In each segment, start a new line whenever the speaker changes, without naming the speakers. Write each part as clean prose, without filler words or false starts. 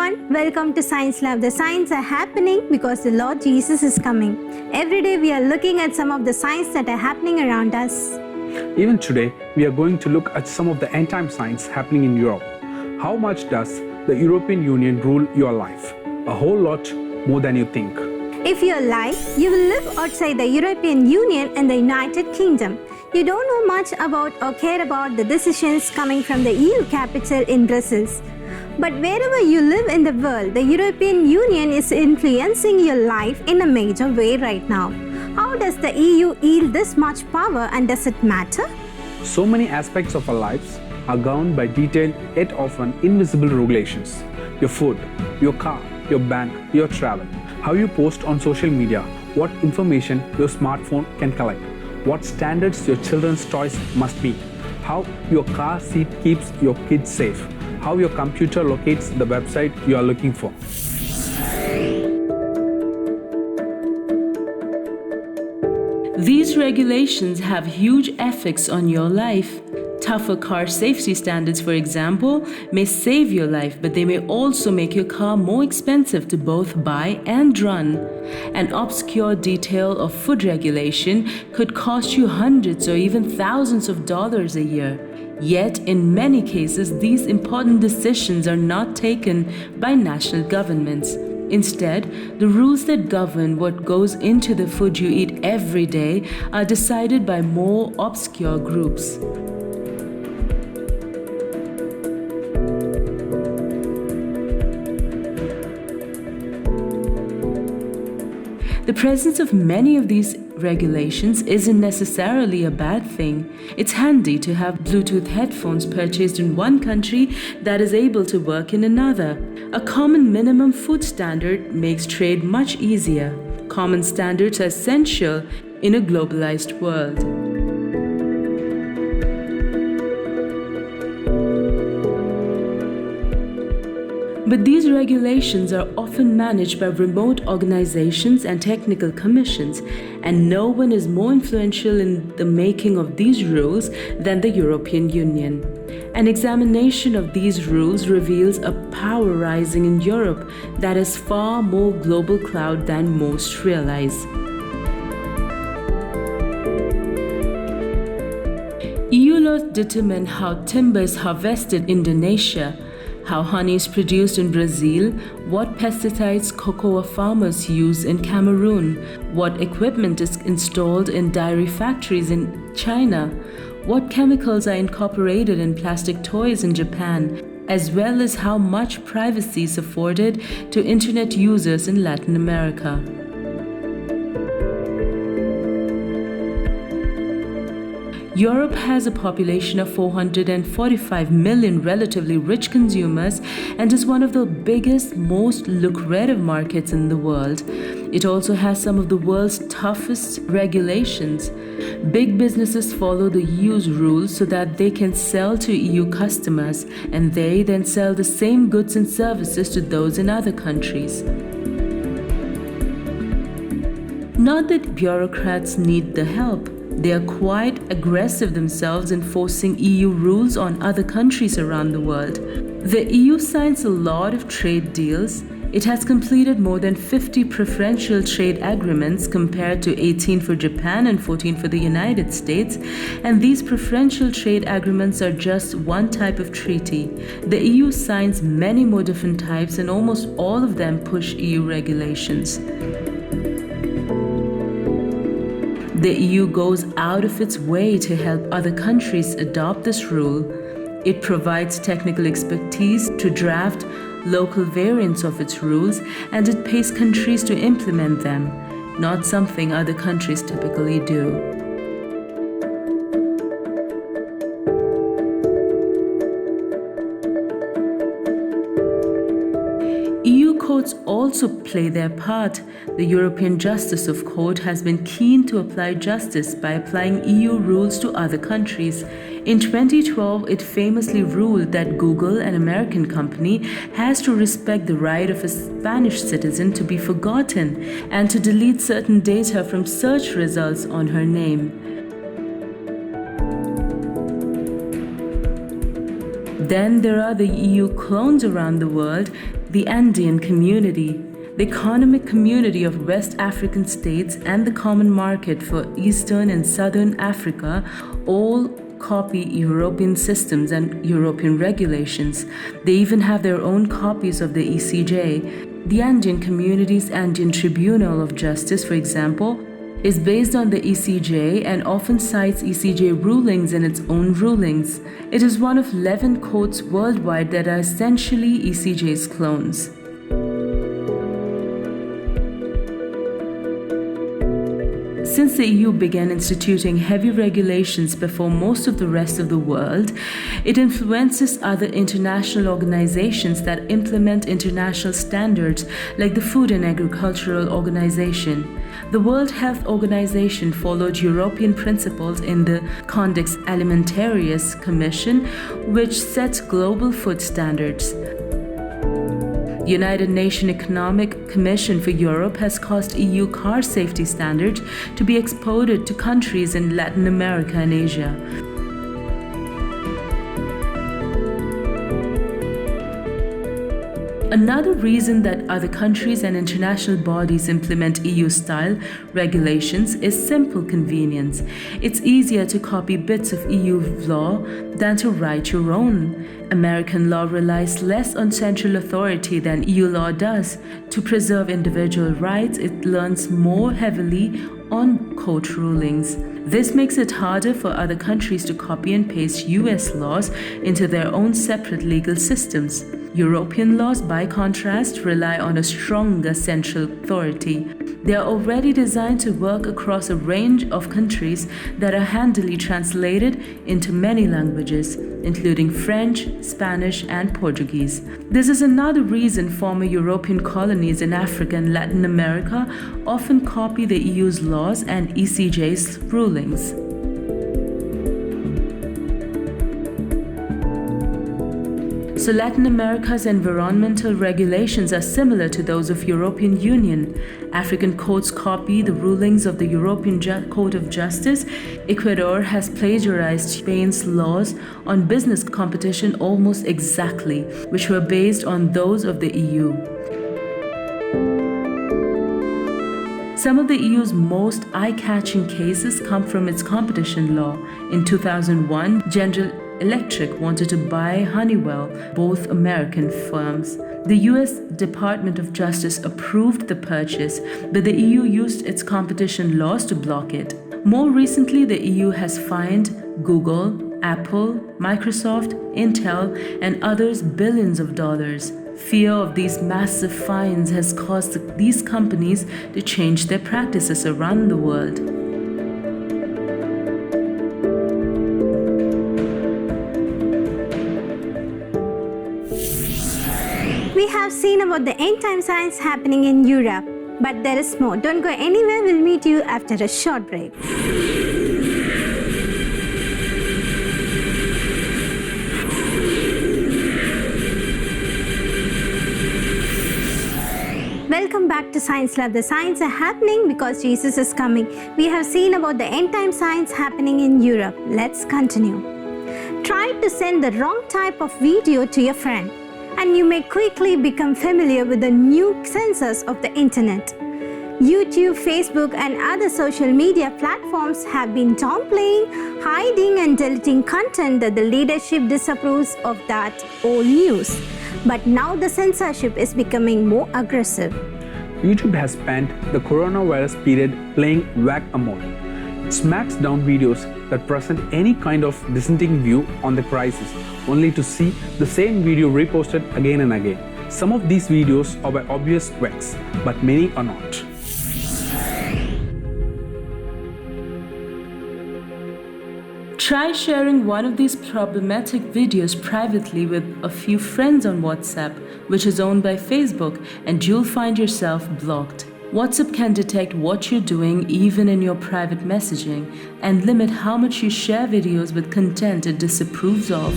everyone, welcome to Science Lab. The signs are happening because the Lord Jesus is coming. Every day we are looking at some of the signs that are happening around us.
Even today, we are going to look at some of the end-time signs happening in Europe. How much does the European Union rule your life? A whole lot more than you think.
If you're alive, you will live outside the European Union and the United Kingdom. You don't know much about or care about the decisions coming from the EU capital in Brussels. But wherever you live in the world, the European Union is influencing your life in a major way right now. How does the EU yield this much power, and does it matter?
So many aspects of our lives are governed by detailed yet often invisible regulations. Your food, your car, your bank, your travel, how you post on social media, what information your smartphone can collect, what standards your children's toys must meet, how your car seat keeps your kids safe, how your computer locates the website you are looking for.
These regulations have huge effects on your life. Tougher car safety standards, for example, may save your life, but they may also make your car more expensive to both buy and run. An obscure detail of food regulation could cost you hundreds or even thousands of dollars a year. Yet, in many cases, these important decisions are not taken by national governments. Instead, the rules that govern what goes into the food you eat every day are decided by more obscure groups. The presence of many of these regulations isn't necessarily a bad thing. It's handy to have Bluetooth headphones purchased in one country that is able to work in another. A common minimum food standard makes trade much easier. Common standards are essential in a globalized world. But these regulations are often managed by remote organizations and technical commissions, and no one is more influential in the making of these rules than the European Union. An examination of these rules reveals a power rising in Europe that has far more global clout than most realize. EU laws determine how timber is harvested in Indonesia, how honey is produced in Brazil, what pesticides cocoa farmers use in Cameroon, what equipment is installed in dairy factories in China, what chemicals are incorporated in plastic toys in Japan, as well as how much privacy is afforded to internet users in Latin America. Europe has a population of 445 million relatively rich consumers and is one of the biggest, most lucrative markets in the world. It also has some of the world's toughest regulations. Big businesses follow the EU's rules so that they can sell to EU customers, and they then sell the same goods and services to those in other countries. Not that bureaucrats need the help. They are quite aggressive themselves in forcing EU rules on other countries around the world. The EU signs a lot of trade deals. It has completed more than 50 preferential trade agreements compared to 18 for Japan and 14 for the United States, and these preferential trade agreements are just one type of treaty. The EU signs many more different types, and almost all of them push EU regulations. The EU goes out of its way to help other countries adopt this rule. It provides technical expertise to draft local variants of its rules, and it pays countries to implement them, not something other countries typically do. EU courts also play their part. The European Justice of Court has been keen to apply justice by applying EU rules to other countries. In 2012, it famously ruled that Google, an American company, has to respect the right of a Spanish citizen to be forgotten and to delete certain data from search results on her name. Then there are the EU clones around the world, the Andean community, the economic community of West African states, and the common market for Eastern and Southern Africa all copy European systems and European regulations. They even have their own copies of the ECJ. The Andean community's Andean Tribunal of Justice, for example, is based on the ECJ and often cites ECJ rulings in its own rulings. It is one of 11 courts worldwide that are essentially ECJ's clones. Since the EU began instituting heavy regulations before most of the rest of the world, it influences other international organizations that implement international standards like the Food and Agricultural Organization. The World Health Organization followed European principles in the Codex Alimentarius Commission, which sets global food standards. The United Nations Economic Commission for Europe has caused EU car safety standards to be exported to countries in Latin America and Asia. Another reason that other countries and international bodies implement EU-style regulations is simple convenience. It's easier to copy bits of EU law than to write your own. American law relies less on central authority than EU law does. To preserve individual rights, it leans more heavily on court rulings. This makes it harder for other countries to copy and paste US laws into their own separate legal systems. European laws, by contrast, rely on a stronger central authority. They are already designed to work across a range of countries that are handily translated into many languages, including French, Spanish, and Portuguese. This is another reason former European colonies in Africa and Latin America often copy the EU's laws and ECJ's rulings. So Latin America's environmental regulations are similar to those of European Union. African courts copy the rulings of the European Court of Justice. Ecuador has plagiarized Spain's laws on business competition almost exactly, which were based on those of the EU. Some of the EU's most eye-catching cases come from its competition law. In 2001, General Electric wanted to buy Honeywell, both American firms. The US Department of Justice approved the purchase, but the EU used its competition laws to block it. More recently, the EU has fined Google, Apple, Microsoft, Intel, and others billions of dollars. Fear of these massive fines has caused these companies to change their practices around the world.
We have seen about the end time signs happening in Europe, but there is more. Don't go anywhere, we'll meet you after a short break. Welcome back to Science Lab. The signs are happening because Jesus is coming. We have seen about the end time signs happening in Europe. Let's continue. Try to send the wrong type of video to your friend, and you may quickly become familiar with the new censors of the internet. YouTube, Facebook, and other social media platforms have been downplaying, hiding, and deleting content that the leadership disapproves of that old news. But now the censorship is becoming more aggressive.
YouTube has spent the coronavirus period playing whack-a-mole. It smacks down videos that present any kind of dissenting view on the crisis, only to see the same video reposted again and again. Some of these videos are by obvious quacks, but many are not.
Try sharing one of these problematic videos privately with a few friends on WhatsApp, which is owned by Facebook, and you'll find yourself blocked. WhatsApp can detect what you're doing even in your private messaging and limit how much you share videos with content it disapproves of.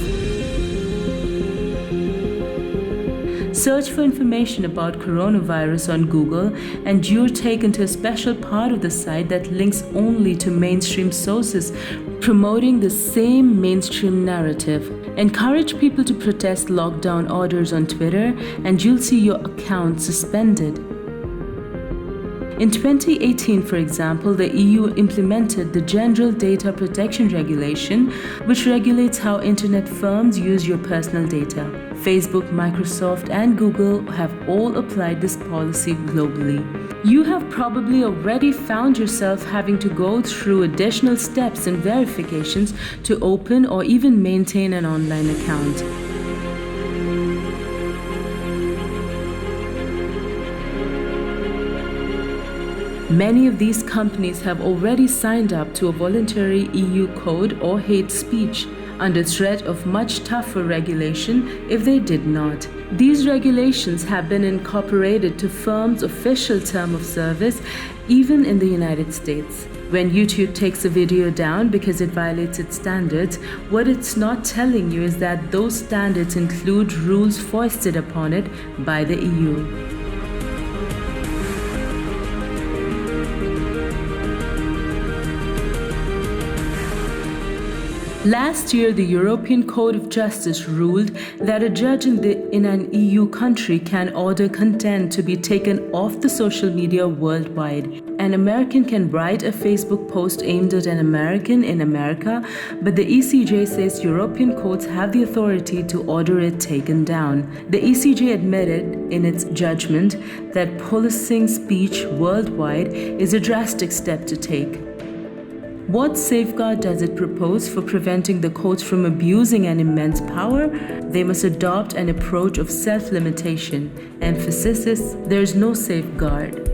Search for information about coronavirus on Google and you're taken to a special part of the site that links only to mainstream sources promoting the same mainstream narrative. Encourage people to protest lockdown orders on Twitter, and you'll see your account suspended. In 2018, for example, the EU implemented the General Data Protection Regulation, which regulates how internet firms use your personal data. Facebook, Microsoft, and Google have all applied this policy globally. You have probably already found yourself having to go through additional steps and verifications to open or even maintain an online account. Many of these companies have already signed up to a voluntary EU code or hate speech, under threat of much tougher regulation if they did not. These regulations have been incorporated to firms' official term of service, even in the United States. When YouTube takes a video down because it violates its standards, what it's not telling you is that those standards include rules foisted upon it by the EU. Last year, the European Court of Justice ruled that a judge in an EU country can order content to be taken off the social media worldwide. An American can write a Facebook post aimed at an American in America, but the ECJ says European courts have the authority to order it taken down. The ECJ admitted in its judgment that policing speech worldwide is a drastic step to take. What safeguard does it propose for preventing the courts from abusing an immense power? They must adopt an approach of self-limitation. Emphasis is there's no safeguard.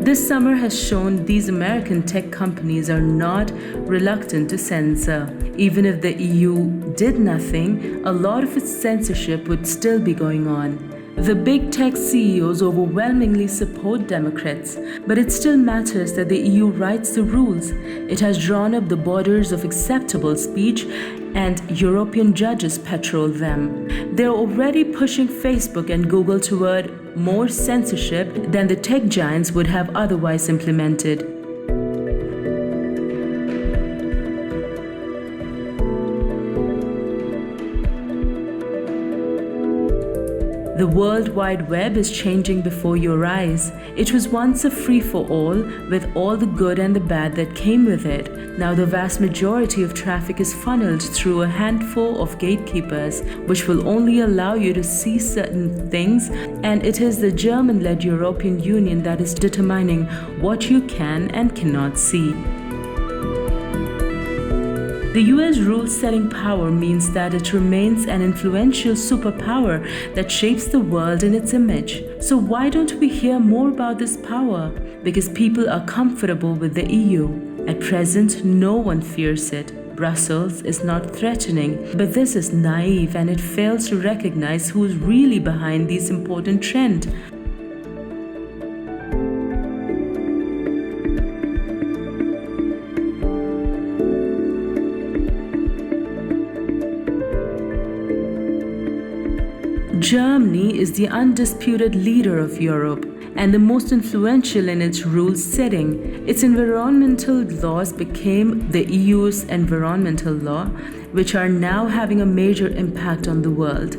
This summer has shown these American tech companies are not reluctant to censor. Even if the EU did nothing, a lot of its censorship would still be going on. The big tech CEOs overwhelmingly support Democrats, but it still matters that the EU writes the rules. It has drawn up the borders of acceptable speech, and European judges patrol them. They're already pushing Facebook and Google toward more censorship than the tech giants would have otherwise implemented. The World Wide Web is changing before your eyes. It was once a free-for-all with all the good and the bad that came with it. Now the vast majority of traffic is funneled through a handful of gatekeepers, which will only allow you to see certain things, and it is the German-led European Union that is determining what you can and cannot see. The US rule-setting power means that it remains an influential superpower that shapes the world in its image. So why don't we hear more about this power? Because people are comfortable with the EU. At present, no one fears it. Brussels is not threatening, but this is naive and it fails to recognize who is really behind these important trends. Germany is the undisputed leader of Europe and the most influential in its rule setting. Its environmental laws became the EU's environmental law, which are now having a major impact on the world.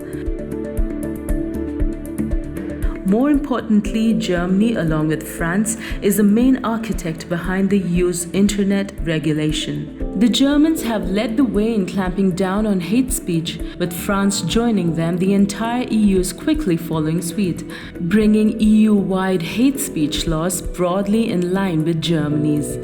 More importantly, Germany, along with France, is the main architect behind the EU's internet regulation. The Germans have led the way in clamping down on hate speech, with France joining them. The entire EU is quickly following suit, bringing EU-wide hate speech laws broadly in line with Germany's.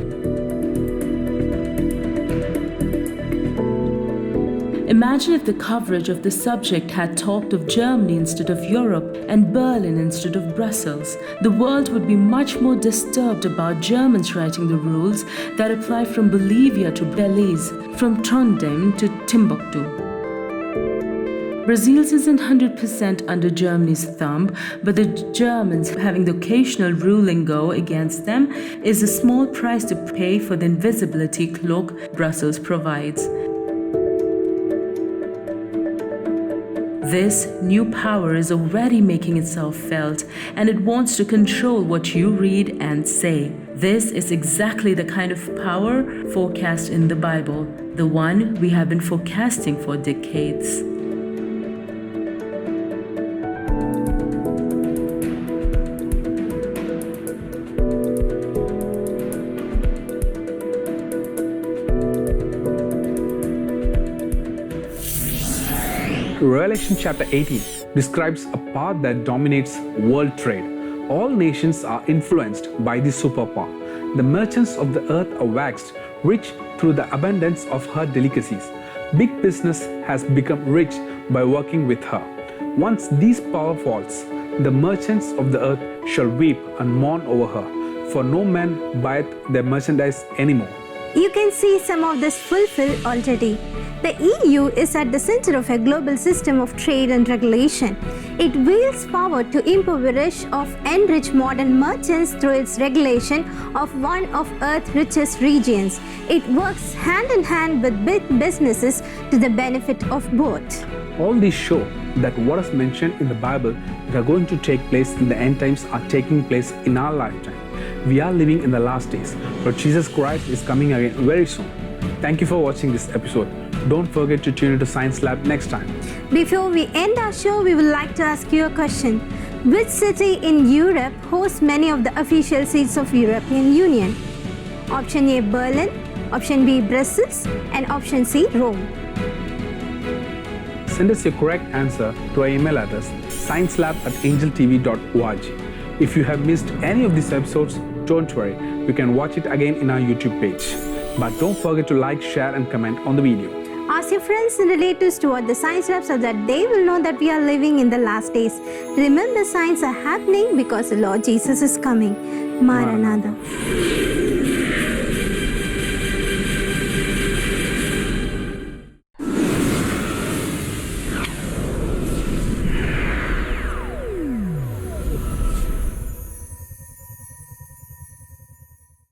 Imagine if the coverage of the subject had talked of Germany instead of Europe and Berlin instead of Brussels. The world would be much more disturbed about Germans writing the rules that apply from Bolivia to Belize, from Trondheim to Timbuktu. Brazil isn't 100% under Germany's thumb, but the Germans having the occasional ruling go against them is a small price to pay for the invisibility cloak Brussels provides. This new power is already making itself felt, and it wants to control what you read and say. This is exactly the kind of power forecast in the Bible, the one we have been forecasting for decades.
Revelation chapter 18 describes a power that dominates world trade. All nations are influenced by this superpower. The merchants of the earth are waxed rich through the abundance of her delicacies. Big business has become rich by working with her. Once this power falls, the merchants of the earth shall weep and mourn over her, for no man buyeth their merchandise anymore.
You can see some of this fulfilled already. The EU is at the center of a global system of trade and regulation. It wields power to impoverish or enrich modern merchants through its regulation of one of Earth's richest regions. It works hand in hand with big businesses to the benefit of both.
All these show that what is mentioned in the Bible that are going to take place in the end times are taking place in our lifetime. We are living in the last days, but Jesus Christ is coming again very soon. Thank you for watching this episode. Don't forget to tune into Science Lab next time.
Before we end our show, we would like to ask you a question. Which city in Europe hosts many of the official seats of European Union? Option A, Berlin. Option B, Brussels. And option C, Rome.
Send us your correct answer to our email address sciencelab@angeltv.org. If you have missed any of these episodes, don't worry, you can watch it again in our YouTube page. But don't forget to like, share and comment on the video.
Ask your friends and relatives to watch the Science Lab so that they will know that we are living in the last days. Remember, signs are happening because the Lord Jesus is coming. Maranatha.